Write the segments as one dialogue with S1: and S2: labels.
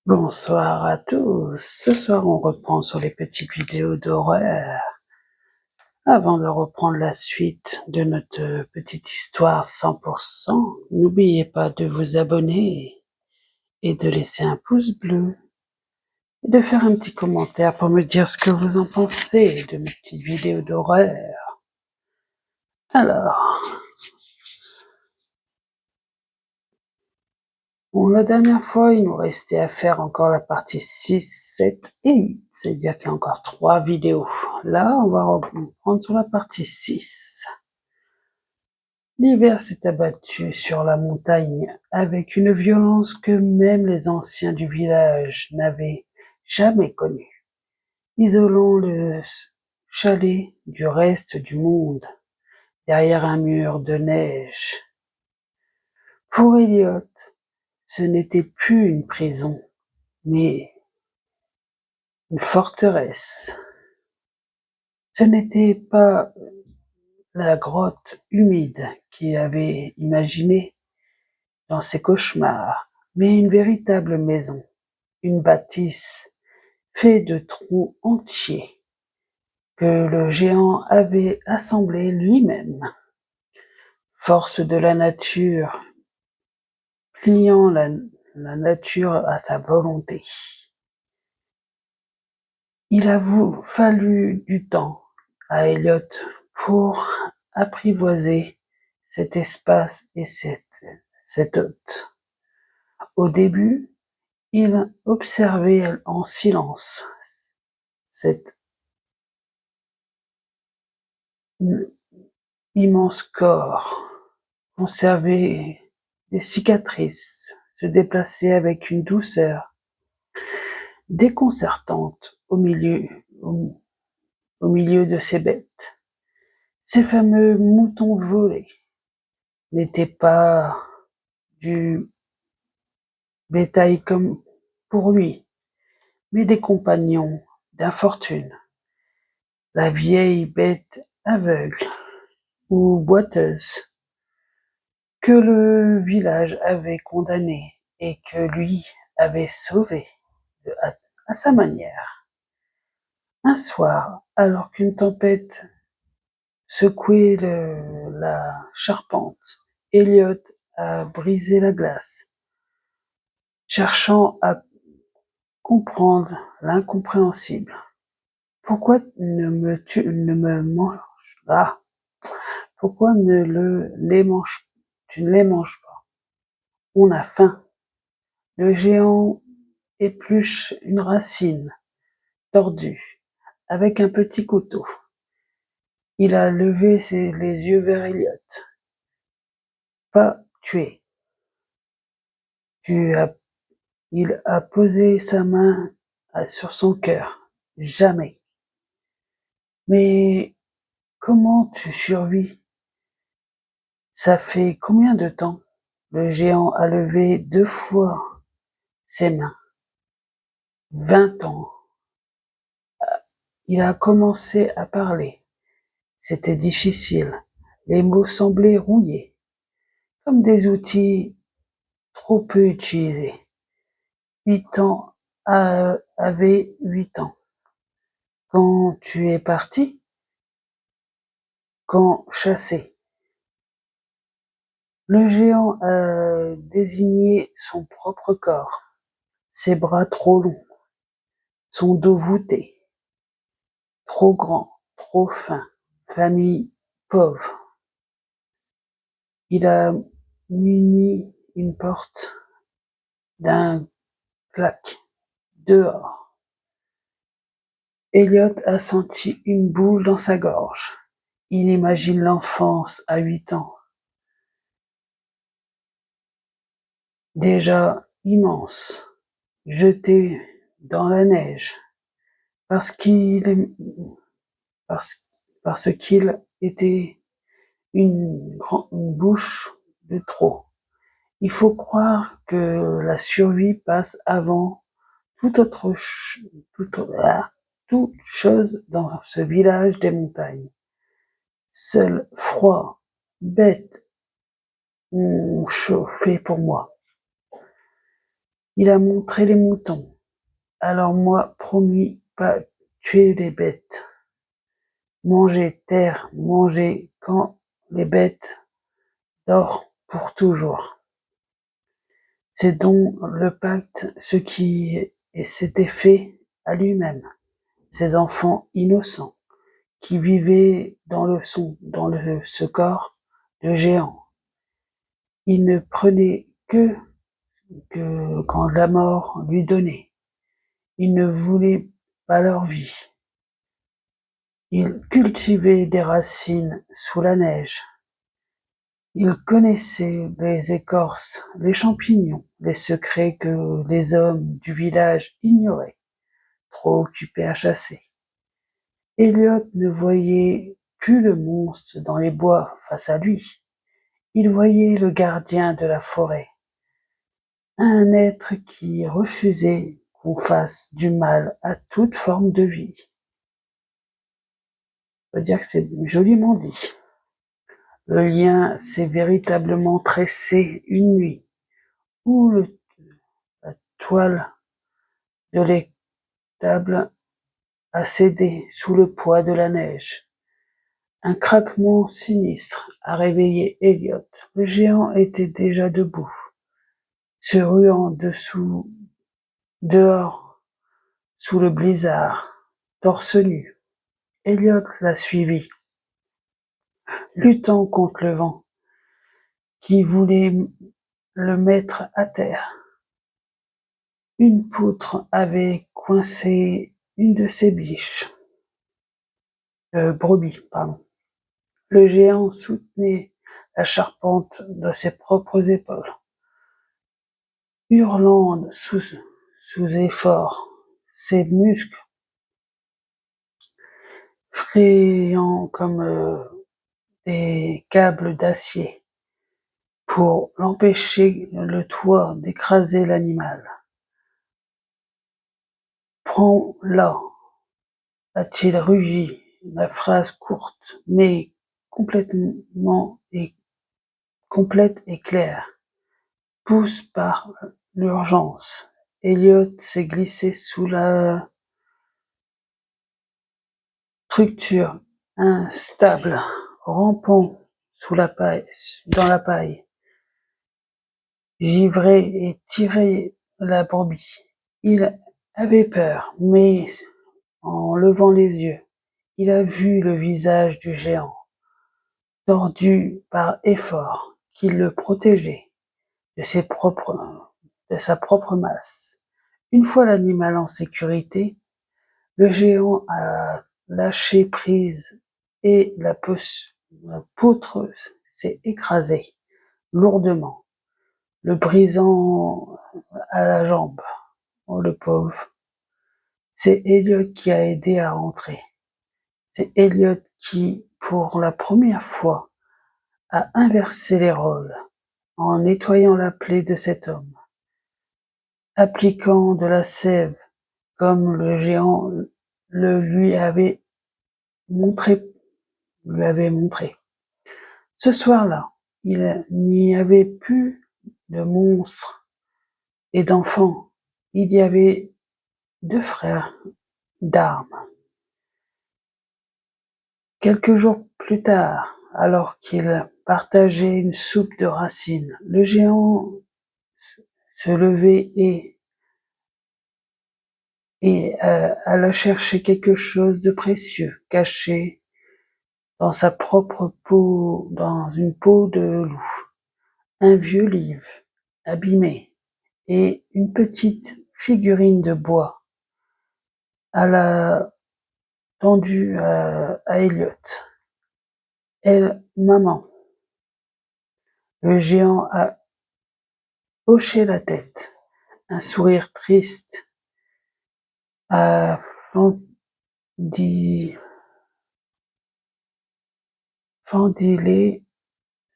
S1: Bonsoir à tous. Ce soir, on reprend sur les petites vidéos d'horreur. Avant de reprendre la suite de notre petite histoire 100%, n'oubliez pas de vous abonner et de laisser un pouce bleu et de faire un petit commentaire pour me dire ce que vous en pensez de mes petites vidéos d'horreur. Alors, bon, la dernière fois, il nous restait à faire encore la partie 6, 7 et 8. C'est-à-dire qu'il y a encore 3 vidéos. Là, on va reprendre sur la partie 6. L'hiver s'est abattu sur la montagne avec une violence que même les anciens du village n'avaient jamais connue, isolant le chalet du reste du monde derrière un mur de neige. Pour Elliot, ce n'était plus une prison, mais une forteresse. Ce n'était pas la grotte humide qu'il avait imaginée dans ses cauchemars, mais une véritable maison, une bâtisse faite de trous entiers que le géant avait assemblés lui-même. Force de la nature, pliant la nature à sa volonté. Il a fallu du temps à Elliot pour apprivoiser cet espace et cette hôte. Au début, il observait en silence cet immense corps, conserver des cicatrices, se déplacer avec une douceur déconcertante au milieu de ces bêtes. Ces fameux moutons volés n'étaient pas du bétail comme pour lui, mais des compagnons d'infortune. La vieille bête aveugle ou boiteuse que le village avait condamnée et que lui avait sauvée à sa manière. Un soir, alors qu'une tempête secouait la charpente, Elliot a brisé la glace, cherchant à comprendre l'incompréhensible. Pourquoi ne me manges là? Pourquoi tu ne les manges pas? On a faim. Le géant épluche une racine tordue avec un petit couteau. Il a levé les yeux vers Elliot. Pas tuer. Il a posé sa main sur son cœur. Jamais. Mais comment tu survis? Ça fait combien de temps? Le géant a levé 2 fois ses mains. 20 ans. Il a commencé à parler. C'était difficile. Les mots semblaient rouillés, comme des outils trop peu utilisés. 8 ans avait 8 ans. Quand tu es parti? Quand chassé? Le géant a désigné son propre corps, ses bras trop longs, son dos voûté, trop grand, trop fin, famille pauvre. Il a muni une porte d'un claque dehors. Elliot a senti une boule dans sa gorge. Il imagine l'enfance à 8 ans. Déjà immense, jeté dans la neige, parce qu'il parce qu'il était une bouche de trop. Il faut croire que la survie passe avant toute chose dans ce village des montagnes. Seul froid, bête, ont chauffé pour moi. Il a montré les moutons. Alors moi, promis, pas tuer les bêtes. Manger terre, manger quand les bêtes dorment pour toujours. C'est donc le pacte, ce qui s'était fait à lui-même. Ces enfants innocents, qui vivaient ce corps de géant. Il ne prenait que quand la mort lui donnait. Il ne voulait pas leur vie. Il cultivait des racines sous la neige. Il connaissait les écorces, les champignons, les secrets que les hommes du village ignoraient, trop occupés à chasser. Elliot ne voyait plus le monstre dans les bois face à lui. Il voyait le gardien de la forêt, un être qui refusait qu'on fasse du mal à toute forme de vie. On peut dire que c'est joliment dit. Le lien s'est véritablement tressé une nuit, où la toile de l'étable a cédé sous le poids de la neige. Un craquement sinistre a réveillé Elliot. Le géant était déjà debout, se ruant dehors, sous le blizzard, torse nu. Elliot l'a suivi, luttant contre le vent, qui voulait le mettre à terre. Une poutre avait coincé une de ses brebis, pardon. Le géant soutenait la charpente de ses propres épaules, hurlant sous effort, ses muscles frayant comme des câbles d'acier pour l'empêcher le toit d'écraser l'animal. Prends-la, a-t-il rugi, la phrase courte, mais complète et claire. Pousse par l'urgence. Elliot s'est glissé sous la structure instable, rampant dans la paille. Givré et tirait la brebis. Il avait peur, mais en levant les yeux, il a vu le visage du géant, tordu par effort, qui le protégeait de sa propre masse. Une fois l'animal en sécurité, le géant a lâché prise et la poutre s'est écrasée lourdement, le brisant à la jambe. Oh, le pauvre. C'est Elliot qui a aidé à rentrer. C'est Elliot qui, pour la première fois, a inversé les rôles en nettoyant la plaie de cet homme, appliquant de la sève comme le géant lui avait montré. Ce soir-là, il n'y avait plus de monstres et d'enfants, il y avait 2 frères d'armes. Quelques jours plus tard, alors qu'ils partageaient une soupe de racines, le géant se levait et alla chercher quelque chose de précieux, caché dans sa propre peau, dans une peau de loup. Un vieux livre, abîmé, et une petite figurine de bois, à la tendue à Elliot. Elle, maman. Le géant a hoché la tête, un sourire triste a fendilé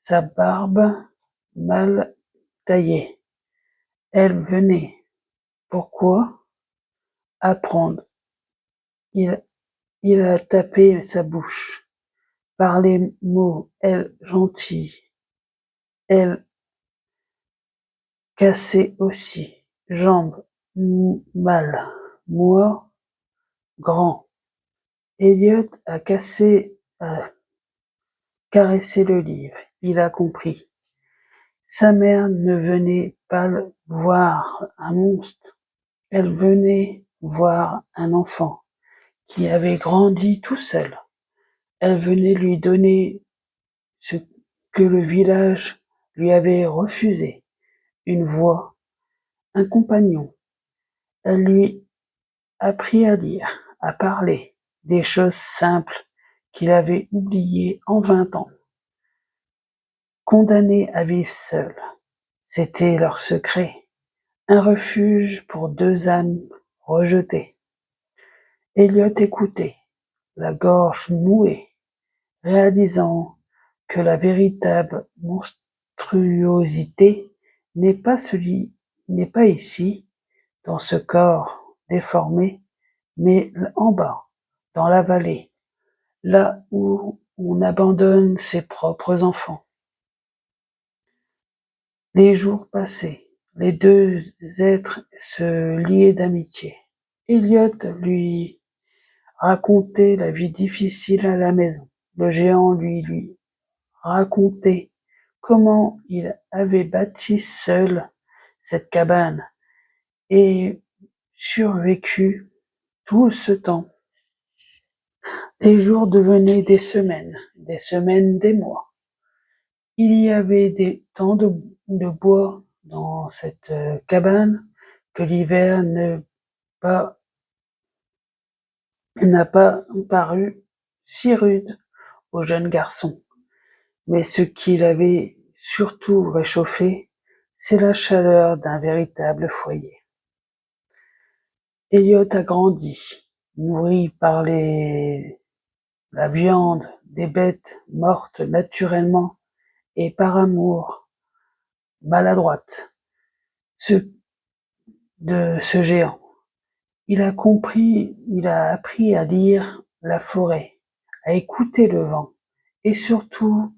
S1: sa barbe mal taillée. Elle venait. Pourquoi? Apprendre. Il a tapé sa bouche. Par les mots, elle gentille, elle cassée aussi. jambes mâles, moi grand. Elliot a caressé le livre. Il a compris. Sa mère ne venait pas voir un monstre, elle venait voir un enfant qui avait grandi tout seul. Elle venait lui donner ce que le village lui avait refusé, une voix, un compagnon. Elle lui apprit à lire, à parler, des choses simples qu'il avait oubliées en 20 ans. Condamnés à vivre seuls, c'était leur secret, un refuge pour deux âmes rejetées. Elliot écoutait, la gorge nouée, réalisant que la véritable monstruosité n'est pas ici, dans ce corps déformé, mais en bas, dans la vallée, là où on abandonne ses propres enfants. Les jours passaient, les deux êtres se liaient d'amitié. Elliot lui racontait la vie difficile à la maison. Le géant lui racontait comment il avait bâti seul cette cabane et survécu tout ce temps. Les jours devenaient des semaines, des mois. Il y avait tant de bois dans cette cabane que l'hiver n'a pas paru si rude au jeune garçon. Mais ce qui l'avait surtout réchauffé, c'est la chaleur d'un véritable foyer. Elliot a grandi, nourri par la viande des bêtes mortes naturellement et par amour maladroite de ce géant. Il a appris à lire la forêt, à écouter le vent et surtout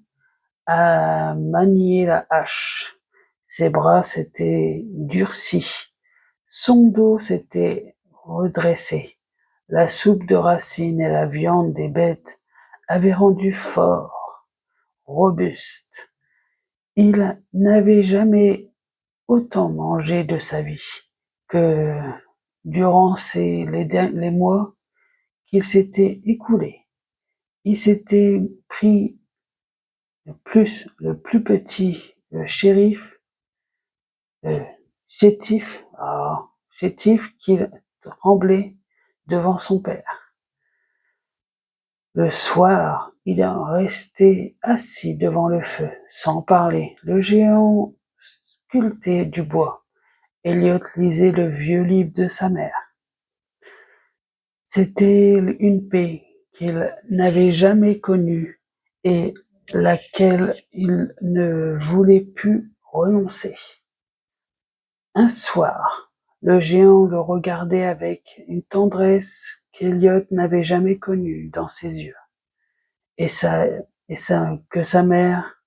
S1: à manier la hache. Ses bras s'étaient durcis, son dos s'était redressé. La soupe de racines et la viande des bêtes avaient rendu fort, robuste. Il n'avait jamais autant mangé de sa vie que durant les mois qu'il s'était écoulés. Il s'était pris le plus petit, le euh, chétif qui tremblait devant son père. Le soir, il en restait assis devant le feu, sans parler. Le géant sculptait du bois. Elliot lisait le vieux livre de sa mère. C'était une paix qu'il n'avait jamais connue et laquelle il ne voulait plus renoncer. Un soir, le géant le regardait avec une tendresse qu'Elliot n'avait jamais connue dans ses yeux, que sa mère,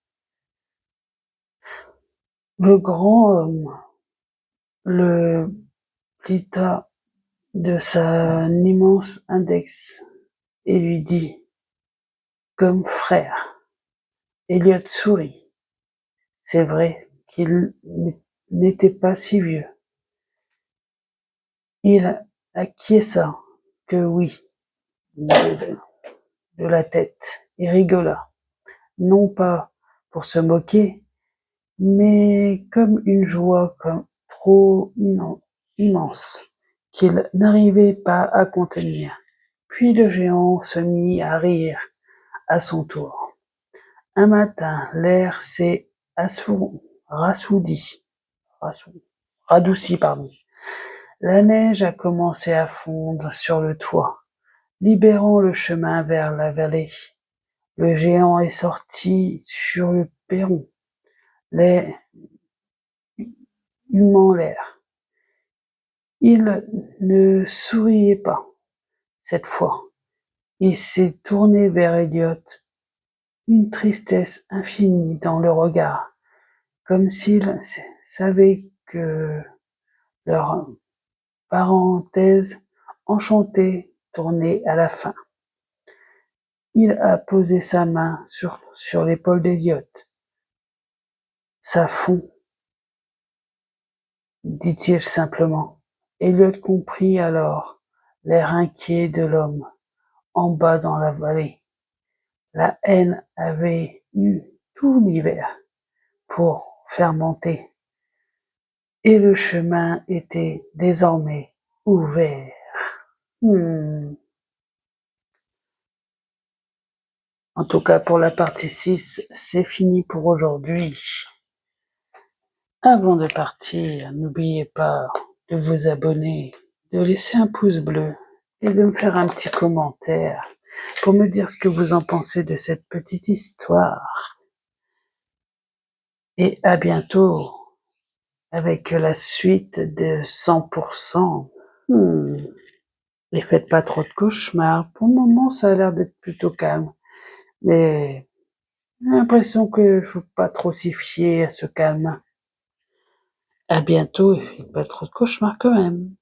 S1: le grand homme, le plita de son immense index et lui dit, comme frère. Elliot sourit. C'est vrai qu'il n'était pas si vieux. Il acquiesça que oui, de la tête, et rigola, non pas pour se moquer, mais comme une joie trop immense qu'il n'arrivait pas à contenir. Puis le géant se mit à rire à son tour. Un matin, l'air s'est rassoudi, radouci, pardon. La neige a commencé à fondre sur le toit, libérant le chemin vers la vallée. Le géant est sorti sur le perron, humant l'air. Il ne souriait pas, cette fois. Il s'est tourné vers Elliot, une tristesse infinie dans le regard, comme s'il savait que leur parenthèse enchantée tournait à la fin. Il a posé sa main sur l'épaule d'Elliot. Ça fond, dit-il simplement. Elliot comprit alors l'air inquiet de l'homme en bas dans la vallée. La haine avait eu tout l'hiver pour fermenter, et le chemin était désormais ouvert. En tout cas, pour la partie 6, c'est fini pour aujourd'hui. Avant de partir, n'oubliez pas de vous abonner, de laisser un pouce bleu et de me faire un petit commentaire pour me dire ce que vous en pensez de cette petite histoire. Et à bientôt avec la suite de 100%. Et faites pas trop de cauchemars. Pour le moment, ça a l'air d'être plutôt calme. Mais j'ai l'impression qu'il faut pas trop s'y fier à ce calme. À bientôt et pas trop de cauchemars quand même.